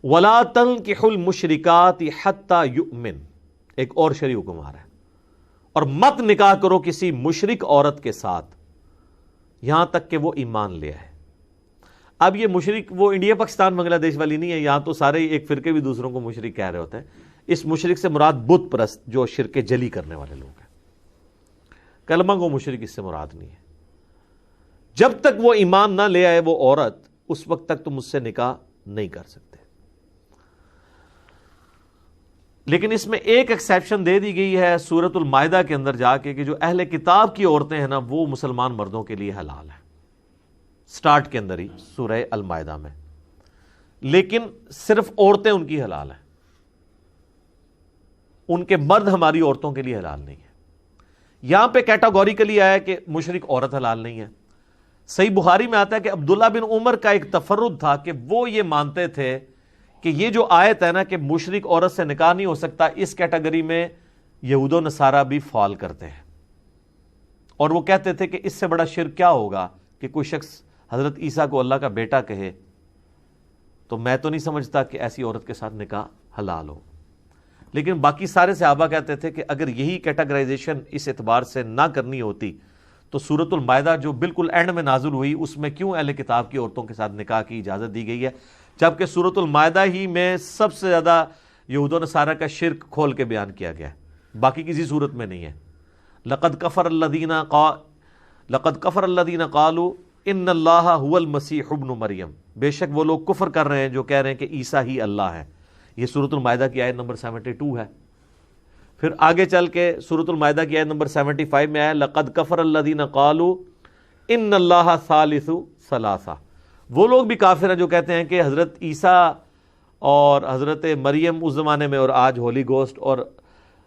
وَلَا تَنْكِحُوا الْمُشْرِكَاتِ حَتَّى يُؤْمِنْ، ایک اور شرعی حکم آ رہا ہے، اور مت نکاح کرو کسی مشرک عورت کے ساتھ یہاں تک کہ وہ ایمان لے آئے۔ اب یہ مشرک وہ انڈیا پاکستان بنگلہ دیش والی نہیں ہے، یہاں تو سارے ایک فرقے بھی دوسروں کو مشرک کہہ رہے ہوتے ہیں۔ اس مشرک سے مراد بت پرست جو شرک جلی کرنے والے لوگ ہیں، کلمہ گو مشرک اس سے مراد نہیں ہے۔ جب تک وہ ایمان نہ لے آئے وہ عورت، اس وقت تک تم اس سے نکاح نہیں کر سکتے۔ لیکن اس میں ایک ایکسیپشن دے دی گئی ہے سورۃ المائدہ کے اندر جا کے کہ جو اہل کتاب کی عورتیں ہیں نا وہ مسلمان مردوں کے لیے حلال ہیں، سٹارٹ کے اندر ہی سورہ المائدہ میں، لیکن صرف عورتیں ان کی حلال ہیں، ان کے مرد ہماری عورتوں کے لیے حلال نہیں ہے۔ یہاں پہ کیٹاگوریکلی آیا کہ مشرک عورت حلال نہیں ہے۔ صحیح بخاری میں آتا ہے کہ عبداللہ بن عمر کا ایک تفرد تھا کہ وہ یہ مانتے تھے کہ یہ جو آیت ہے نا کہ مشرک عورت سے نکاح نہیں ہو سکتا، اس کیٹیگری میں یہود و نصارہ بھی فال کرتے ہیں، اور وہ کہتے تھے کہ اس سے بڑا شرک کیا ہوگا کہ کوئی شخص حضرت عیسیٰ کو اللہ کا بیٹا کہے، تو میں تو نہیں سمجھتا کہ ایسی عورت کے ساتھ نکاح حلال ہو۔ لیکن باقی سارے صحابہ کہتے تھے کہ اگر یہی کیٹاگرائزیشن اس اعتبار سے نہ کرنی ہوتی تو سورۃ المائدہ جو بالکل اینڈ میں نازل ہوئی اس میں کیوں اہل کتاب کی عورتوں کے ساتھ نکاح کی اجازت دی گئی ہے، جبکہ سورۃ المائدہ ہی میں سب سے زیادہ یہود و نصارہ کا شرک کھول کے بیان کیا گیا ہے، باقی کسی صورت میں نہیں ہے۔ لقد کفر الذین قالوا ان اللہ هو المسیح ابن مریم، بے شک وہ لوگ کفر کر رہے ہیں جو کہہ رہے ہیں کہ عیسیٰ ہی اللہ ہے۔ یہ سورۃ المائدہ کی آیت نمبر 72 ہے۔ پھر آگے چل کے سورۃ المائدہ کی آیت نمبر 75 میں آیا لقد کفر الذین قالوا ان اللہ ثالث ثلاثہ، وہ لوگ بھی کافر ہیں جو کہتے ہیں کہ حضرت عیسیٰ اور حضرت مریم اس زمانے میں اور آج ہولی گوسٹ اور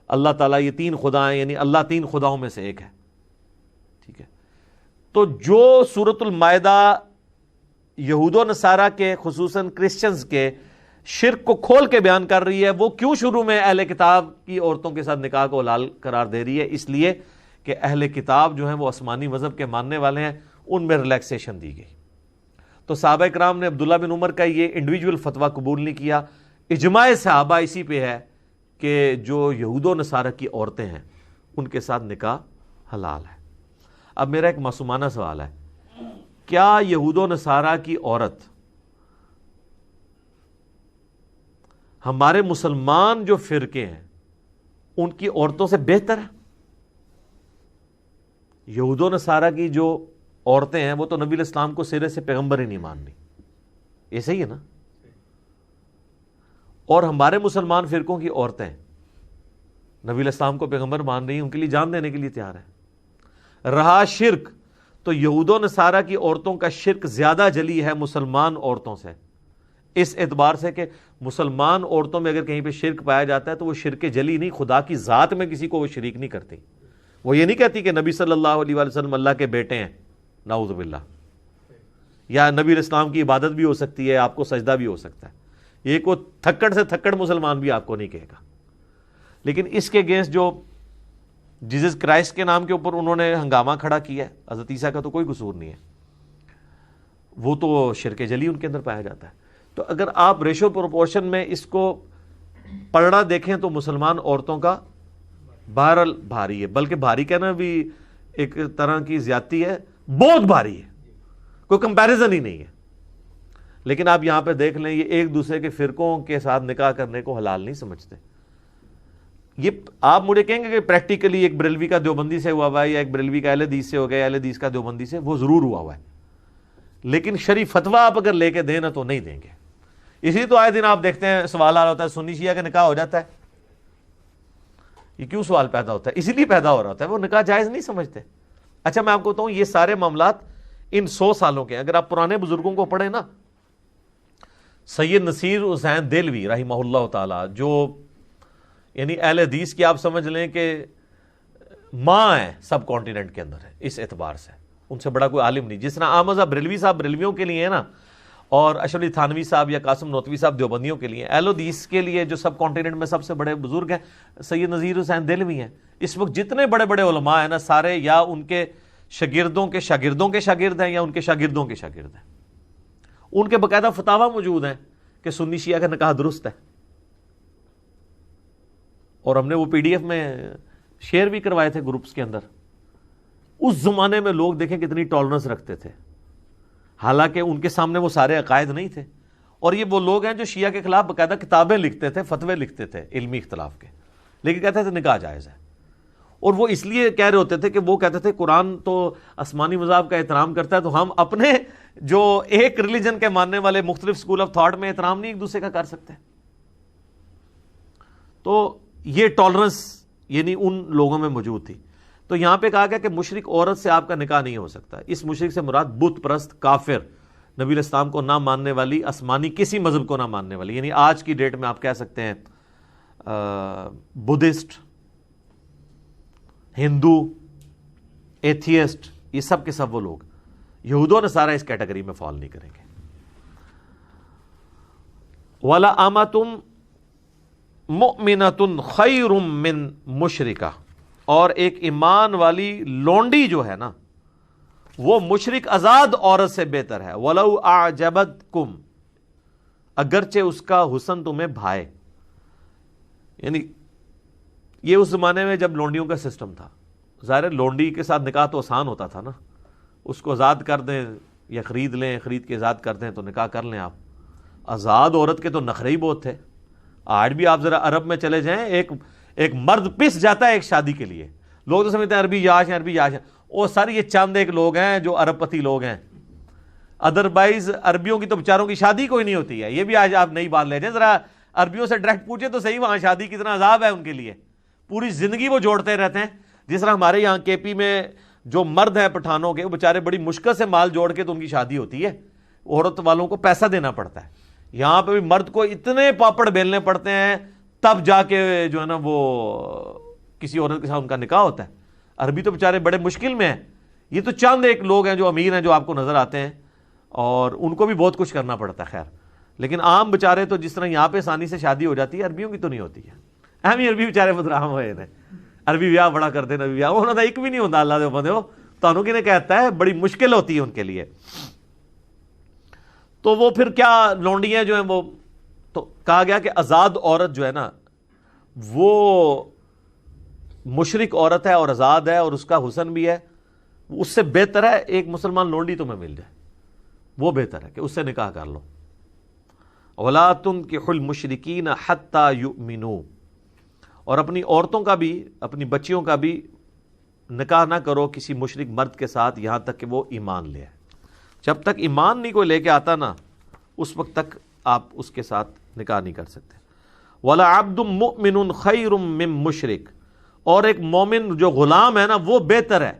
اللہ تعالیٰ یہ تین خدا ہیں، یعنی اللہ تین خداؤں میں سے ایک ہے۔ ٹھیک ہے، تو جو سورۃ المائدہ یہود و نصارہ کے خصوصاً کرسچنز کے شرک کو کھول کے بیان کر رہی ہے، وہ کیوں شروع میں اہل کتاب کی عورتوں کے ساتھ نکاح کو حلال قرار دے رہی ہے؟ اس لیے کہ اہل کتاب جو ہیں وہ آسمانی مذہب کے ماننے والے ہیں، ان میں ریلیکسیشن دی گئی۔ تو صحابہ کرام نے عبداللہ بن عمر کا یہ انڈیویجول فتویٰ قبول نہیں کیا۔ اجماع صحابہ اسی پہ ہے کہ جو یہود و نصارہ کی عورتیں ہیں ان کے ساتھ نکاح حلال ہے۔ اب میرا ایک معصومانہ سوال ہے، کیا یہود و نصارہ کی عورت ہمارے مسلمان جو فرقے ہیں ان کی عورتوں سے بہتر ہے؟ یہود و نصارہ کی جو عورتیں ہیں وہ تو نبی الاسلام کو سرے سے پیغمبر ہی نہیں ماننی، یہ صحیح ہے نا؟ اور ہمارے مسلمان فرقوں کی عورتیں نبی الاسلام کو پیغمبر مان رہی ہیں، ان کے لیے جان دینے کے لیے تیار ہیں۔ رہا شرک، تو یہود و نصارہ کی عورتوں کا شرک زیادہ جلی ہے مسلمان عورتوں سے، اس اعتبار سے کہ مسلمان عورتوں میں اگر کہیں پہ شرک پایا جاتا ہے تو وہ شرک جلی نہیں، خدا کی ذات میں کسی کو وہ شریک نہیں کرتی۔ وہ یہ نہیں کہتی کہ نبی صلی اللہ علیہ وآلہ وسلم اللہ کے بیٹے ہیں، نعوذ باللہ، یا نبی اسلام کی عبادت بھی ہو سکتی ہے، آپ کو سجدہ بھی ہو سکتا ہے، یہ کوئی تھکڑ سے تھکڑ مسلمان بھی آپ کو نہیں کہے گا۔ لیکن اس کے اگینسٹ جو جیزس کرائسٹ کے نام کے اوپر انہوں نے ہنگامہ کھڑا کیا ہے، حضرت عیسیٰ کا تو کوئی قصور نہیں ہے، وہ تو شرک جلی ان کے اندر پایا جاتا ہے۔ تو اگر آپ ریشو پروپورشن میں اس کو پلڑا دیکھیں تو مسلمان عورتوں کا بہرحال بھاری ہے، بلکہ بھاری کہنا بھی ایک طرح کی زیادتی ہے، بہت بھاری ہے، کوئی کمپیریزن ہی نہیں ہے۔ لیکن آپ یہاں پہ دیکھ لیں یہ ایک دوسرے کے فرقوں کے ساتھ نکاح کرنے کو حلال نہیں سمجھتے۔ یہ آپ مجھے کہیں گے کہ پریکٹیکلی ایک بریلوی کا دیوبندی سے ہوا ہوا ہے یا ایک بریلوی کا اہل حدیث سے ہو گیا، اہل حدیث کا دیوبندی سے، وہ ضرور ہوا ہوا ہے، لیکن شرعی فتویٰ آپ اگر لے کے دیں نا تو نہیں دیں گے۔ اسی تو آئے دن آپ دیکھتے ہیں سوال آ رہا ہوتا ہے سنی شیعہ کا نکاح ہو جاتا ہے، یہ کیوں سوال پیدا ہوتا ہے؟ اسی لیے پیدا ہو رہا ہوتا ہے، وہ نکاح جائز نہیں سمجھتے۔ اچھا میں آپ کو بتاؤں یہ سارے معاملات ان 100 سالوں کے، اگر آپ پرانے بزرگوں کو پڑھیں نا، سید نصیر حسین دہلوی رحمہ اللہ تعالی، جو یعنی اہل حدیث کی آپ سمجھ لیں کہ ماں ہے سب کانٹیننٹ کے اندر ہے اس اعتبار سے، ان سے بڑا کوئی عالم نہیں۔ جس طرح احمد صاحب بریلوی صاحب بریلویوں کے لیے ہے نا، اور اشرف علی تھانوی صاحب یا قاسم نوتوی صاحب دیوبندیوں کے لیے، اہل حدیث کے لیے جو سب کانٹیننٹ میں سب سے بڑے بزرگ ہیں سید نذیر حسین دہلوی ہیں۔ اس وقت جتنے بڑے بڑے علماء ہیں نا، سارے یا ان کے شاگردوں کے شاگردوں کے شاگرد ہیں یا ان کے شاگردوں کے شاگرد ہیں۔ ان کے باقاعدہ فتاویٰ موجود ہیں کہ سنی شیعہ کا نکاح درست ہے، اور ہم نے وہ پی ڈی ایف میں شیئر بھی کروائے تھے گروپس کے اندر۔ اس زمانے میں لوگ دیکھیں کتنی ٹالرنس رکھتے تھے، حالانکہ ان کے سامنے وہ سارے عقائد نہیں تھے، اور یہ وہ لوگ ہیں جو شیعہ کے خلاف باقاعدہ کتابیں لکھتے تھے، فتوے لکھتے تھے علمی اختلاف کے، لیکن کہتے تھے نکاح جائز ہے۔ اور وہ اس لیے کہہ رہے ہوتے تھے کہ وہ کہتے تھے قرآن تو آسمانی مذاہب کا احترام کرتا ہے، تو ہم اپنے جو ایک ریلیجن کے ماننے والے مختلف اسکول آف تھاٹ میں احترام نہیں ایک دوسرے کا کر سکتے۔ تو یہ ٹالرنس یعنی ان لوگوں میں موجود تھی۔ تو یہاں پہ کہا گیا کہ مشرک عورت سے آپ کا نکاح نہیں ہو سکتا۔ اس مشرک سے مراد بت پرست، کافر، نبی علیہ السلام کو نہ ماننے والی، آسمانی کسی مذہب کو نہ ماننے والی، یعنی آج کی ڈیٹ میں آپ کہہ سکتے ہیں بدھسٹ، ہندو، ایتھیسٹ، یہ سب کے سب وہ لوگ، یہود و نصارہ اس کیٹیگری میں فال نہیں کریں گے۔ وَلَا أَمَةٌ مُؤْمِنَةٌ خَيْرٌ مِّن مُشْرِكَةٍ، اور ایک ایمان والی لونڈی جو ہے نا وہ مشرک آزاد عورت سے بہتر ہے۔ وَلَوْ أَعْجَبَتْكُمْ، اگرچہ اس کا حسن تمہیں بھائے۔ یعنی یہ اس زمانے میں جب لونڈیوں کا سسٹم تھا، ظاہر لونڈی کے ساتھ نکاح تو آسان ہوتا تھا نا، اس کو آزاد کر دیں یا خرید لیں، خرید کے آزاد کر دیں تو نکاح کر لیں آپ۔ آزاد عورت کے تو نخرے ہی بہت تھے۔ آج بھی آپ ذرا عرب میں چلے جائیں، ایک مرد پس جاتا ہے ایک شادی کے لیے، لوگ تو سمجھتے ہیں عربی یاش ہیں، عربی یاش ہیں، وہ سارے یہ چند ایک لوگ ہیں جو عرب پتی لوگ ہیں، ادروائز عربیوں کی تو بیچاروں کی شادی کوئی نہیں ہوتی ہے۔ یہ بھی آج آپ نئی بات لے جائیں، ذرا عربیوں سے ڈائریکٹ پوچھیں تو صحیح وہاں شادی کتنا عذاب ہے ان کے لیے، پوری زندگی وہ جوڑتے رہتے ہیں۔ جس طرح ہمارے یہاں کے پی میں جو مرد ہیں پٹھانوں کے، وہ بیچارے بڑی مشکل سے مال جوڑ کے تو ان کی شادی ہوتی ہے، عورت والوں کو پیسہ دینا پڑتا ہے۔ یہاں پہ بھی مرد کو اتنے پاپڑ بیلنے پڑتے ہیں تب جا کے جو ہے نا وہ کسی عورت کے ساتھ ان کا نکاح ہوتا ہے۔ عربی تو بیچارے بڑے مشکل میں ہیں۔ یہ تو چند ایک لوگ ہیں جو امیر ہیں جو آپ کو نظر آتے ہیں، اور ان کو بھی بہت کچھ کرنا پڑتا ہے، خیر، لیکن عام بیچارے تو جس طرح یہاں پہ آسانی سے شادی ہو جاتی ہے، عربیوں کی تو نہیں ہوتی ہے۔ اہم ہی عربی بیچارے بدرام ہوئے تھے، عربی ویاہ بڑا کرتے ہیں، نبی ویاہ انہوں نے ایک بھی نہیں ہوتا، اللہ دے بندے ہو تو کہنے کہتا ہے بڑی مشکل ہوتی ہے ان کے لیے۔ تو وہ پھر کیا لونڈیاں جو ہیں وہ، تو کہا گیا کہ آزاد عورت جو ہے نا وہ مشرک عورت ہے اور آزاد ہے، اور اس کا حسن بھی ہے، اس سے بہتر ہے ایک مسلمان لونڈی تمہیں مل جائے، وہ بہتر ہے کہ اس سے نکاح کر لو۔ وَلَا تُنكِحُوا الْمُشْرِكِينَ حَتَّى يُؤْمِنُوا، اور اپنی عورتوں کا بھی، اپنی بچیوں کا بھی نکاح نہ کرو کسی مشرک مرد کے ساتھ یہاں تک کہ وہ ایمان لے آئے۔ جب تک ایمان نہیں کوئی لے کے آتا نا، اس وقت تک آپ اس کے ساتھ نکاح نہیں کر سکتے۔ وَلَا عَبْدٌ مُؤْمِنٌ خَيْرٌ مِّن مُشْرِك، اور ایک مومن جو غلام ہے نا وہ بہتر ہے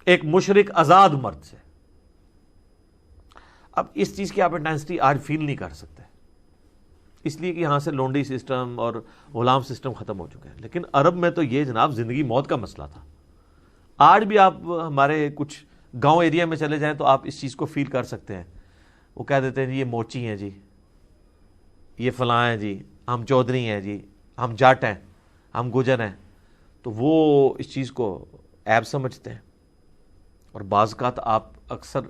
ایک مشرک آزاد مرد سے۔ اب اس چیز کی آپ انٹینسٹی آج فیل نہیں کر سکتے، اس لیے کہ یہاں سے لونڈی سسٹم اور غلام سسٹم ختم ہو چکے ہیں، لیکن عرب میں تو یہ جناب زندگی موت کا مسئلہ تھا۔ آج بھی آپ ہمارے کچھ گاؤں ایریا میں چلے جائیں تو آپ اس چیز کو فیل کر سکتے ہیں۔ وہ کہہ دیتے ہیں جی یہ موچی ہیں جی، یہ فلاں ہیں جی، ہم چودھری ہیں جی، ہم جٹ ہیں، ہم گجر ہیں، تو وہ اس چیز کو عیب سمجھتے ہیں۔ اور بعض اوقات آپ اکثر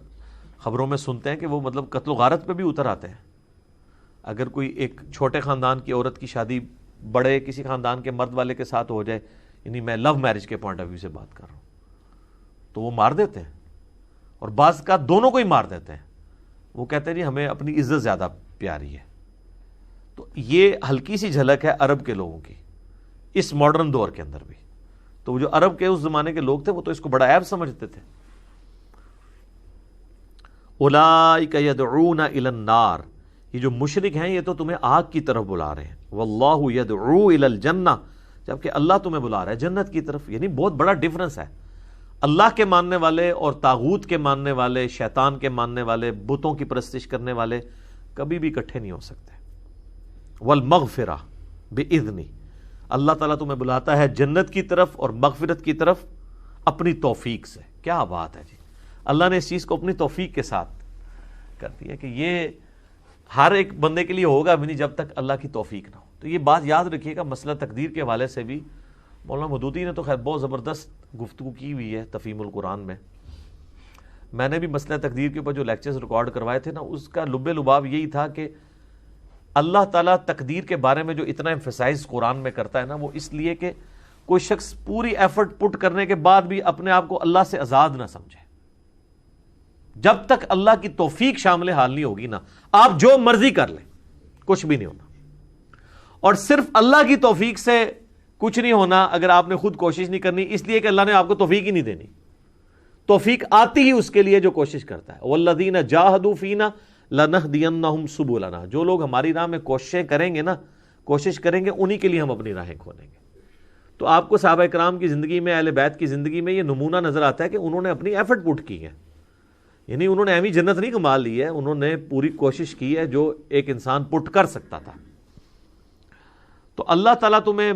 خبروں میں سنتے ہیں کہ وہ مطلب قتل و غارت پہ بھی اتر آتے ہیں۔ اگر کوئی ایک چھوٹے خاندان کی عورت کی شادی بڑے کسی خاندان کے مرد والے کے ساتھ ہو جائے، یعنی میں لو میرج کے پوائنٹ آف ویو سے بات کر رہا ہوں، تو وہ مار دیتے ہیں، اور بعض کا دونوں کو ہی مار دیتے ہیں۔ وہ کہتے ہیں جی ہمیں اپنی عزت زیادہ پیاری ہے۔ تو یہ ہلکی سی جھلک ہے عرب کے لوگوں کی اس ماڈرن دور کے اندر بھی۔ تو وہ جو عرب کے اس زمانے کے لوگ تھے وہ تو اس کو بڑا عیب سمجھتے تھے۔ اولئک یدعون الی النار، یہ جو مشرک ہیں یہ تو تمہیں آگ کی طرف بلا رہے ہیں۔ واللہ یدعو الی الجنہ، جبکہ اللہ تمہیں بلا رہا ہے جنت کی طرف۔ یعنی بہت بڑا ڈیفرنس ہے، اللہ کے ماننے والے اور طاغوت کے ماننے والے، شیطان کے ماننے والے، بتوں کی پرستش کرنے والے کبھی بھی اکٹھے نہیں ہو سکتے۔ والمغفرہ بإذنہ، اللہ تعالیٰ تمہیں بلاتا ہے جنت کی طرف اور مغفرت کی طرف اپنی توفیق سے۔ کیا بات ہے جی، اللہ نے اس چیز کو اپنی توفیق کے ساتھ کر دیا کہ یہ ہر ایک بندے کے لیے ہوگا بھی نہیں جب تک اللہ کی توفیق نہ ہو۔ تو یہ بات یاد رکھیے گا، مسئلہ تقدیر کے حوالے سے بھی مولانا مودودی نے تو خیر بہت زبردست گفتگو کی ہوئی ہے تفہیم القرآن میں۔ میں نے بھی مسئلہ تقدیر کے اوپر جو لیکچرز ریکارڈ کروائے تھے نا، اس کا لب لباب یہی تھا کہ اللہ تعالیٰ تقدیر کے بارے میں جو اتنا ایمفیسائز قرآن میں کرتا ہے نا، وہ اس لیے کہ کوئی شخص پوری ایفرٹ پٹ کرنے کے بعد بھی اپنے آپ کو اللہ سے آزاد نہ سمجھے. جب تک اللہ کی توفیق شامل حال نہیں ہوگی نا، آپ جو مرضی کر لیں کچھ بھی نہیں ہونا. اور صرف اللہ کی توفیق سے کچھ نہیں ہونا اگر آپ نے خود کوشش نہیں کرنی، اس لیے کہ اللہ نے آپ کو توفیق ہی نہیں دینی. توفیق آتی ہی اس کے لیے جو کوشش کرتا ہے. والذین جاہدوا فینا لنہدینہم سبلنا، جو لوگ ہماری راہ میں کوششیں کریں گے نا، کوشش کریں گے، انہی کے لیے ہم اپنی راہیں کھولیں گے. تو آپ کو صحابہ کرام کی زندگی میں، اہل بیت کی زندگی میں یہ نمونہ نظر آتا ہے کہ انہوں نے اپنی ایفرٹ پٹ کی ہے. یعنی انہوں نے ایویں جنت نہیں کما لی ہے، انہوں نے پوری کوشش کی ہے جو ایک انسان پٹ کر سکتا تھا. تو اللہ تعالیٰ تمہیں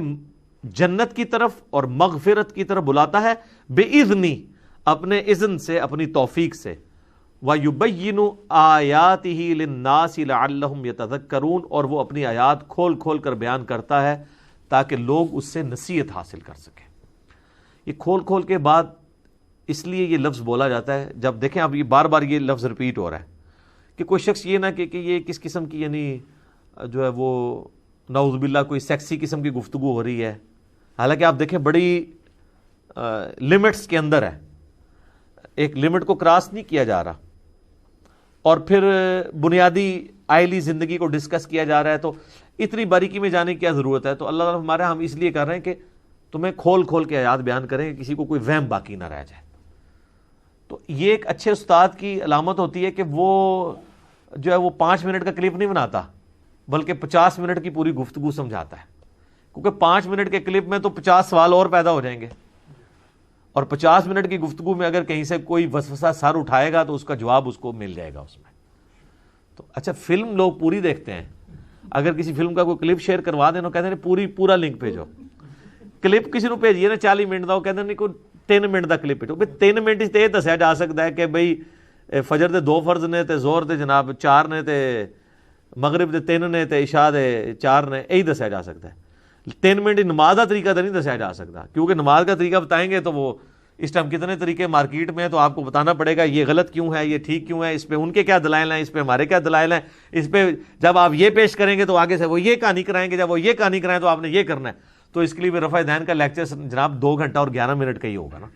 جنت کی طرف اور مغفرت کی طرف بلاتا ہے بِإِذْنِ، اپنے اذن سے، اپنی توفیق سے. وَيُبَيِّنُ آیَاتِهِ لِلنَّاسِ لَعَلَّهُمْ يَتَذَكَّرُونَ، اور وہ اپنی آیات کھول کھول کر بیان کرتا ہے تاکہ لوگ اس سے نصیحت حاصل کر سکیں. یہ کھول کھول کے بعد اس لیے یہ لفظ بولا جاتا ہے. جب دیکھیں اب یہ بار بار یہ لفظ ریپیٹ ہو رہا ہے کہ کوئی شخص یہ نہ کہ یہ کس قسم کی، یعنی جو ہے وہ نعوذ باللہ کوئی سیکسی قسم کی گفتگو ہو رہی ہے. حالانکہ آپ دیکھیں بڑی لمٹس کے اندر ہے، ایک لمٹ کو کراس نہیں کیا جا رہا، اور پھر بنیادی آئلی زندگی کو ڈسکس کیا جا رہا ہے. تو اتنی باریکی میں جانے کی کیا ضرورت ہے؟ تو اللہ تعالیٰ ہمارے ہم اس لیے کر رہے ہیں کہ تمہیں کھول کھول کے آیات بیان کریں کہ کسی کو کوئی وہم باقی نہ رہ جائے. تو یہ ایک اچھے استاد کی علامت ہوتی ہے کہ وہ جو ہے وہ 5 منٹ کا کلپ نہیں بناتا بلکہ 50 منٹ کی پوری گفتگو سمجھاتا ہے. کیونکہ 5 منٹ کے کلپ میں تو 50 سوال اور پیدا ہو جائیں گے، اور 50 منٹ کی گفتگو میں اگر کہیں سے کوئی وسوسہ سر اٹھائے گا تو اس کا جواب اس کو مل جائے گا اس میں. تو اچھا، فلم لوگ پوری دیکھتے ہیں، اگر کسی فلم کا کوئی کلپ شیئر کروا دینا، کہتے ہیں پورا لنک بھیجو. کلپ کسی نے بھیجیے نا 40 منٹ کا، وہ کہتے ہیں کوئی 3 منٹ کا کلپ بھیجو. بھائی 3 منٹ یہ دسیا جا سکتا ہے کہ بھائی فجر دے 2 فرض نے تے زہر دے جناب 4 نے تے مغرب دے 3 نے تے عشاء دے 4 نے، یہی دسیا جا سکتا ہے. 3 منٹ نماز کا طریقہ تو نہیں دسیا جا سکتا، کیونکہ نماز کا طریقہ بتائیں گے تو وہ اس ٹائم کتنے طریقے مارکیٹ میں ہیں، تو آپ کو بتانا پڑے گا یہ غلط کیوں ہے، یہ ٹھیک کیوں ہے، اس پہ ان کے کیا دلائل ہیں، اس پہ ہمارے کیا دلائل ہیں، اس پہ جب آپ یہ پیش کریں گے تو آگے سے وہ یہ کہانی کرائیں گے، جب وہ یہ کہانی کرائیں تو آپ نے یہ کرنا ہے. تو اس کے لیے رفع دین کا لیکچر جناب 2 گھنٹہ اور 11 منٹ کا ہی ہوگا نا.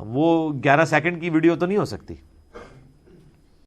وہ 11 سیکنڈ کی ویڈیو تو نہیں ہو سکتی.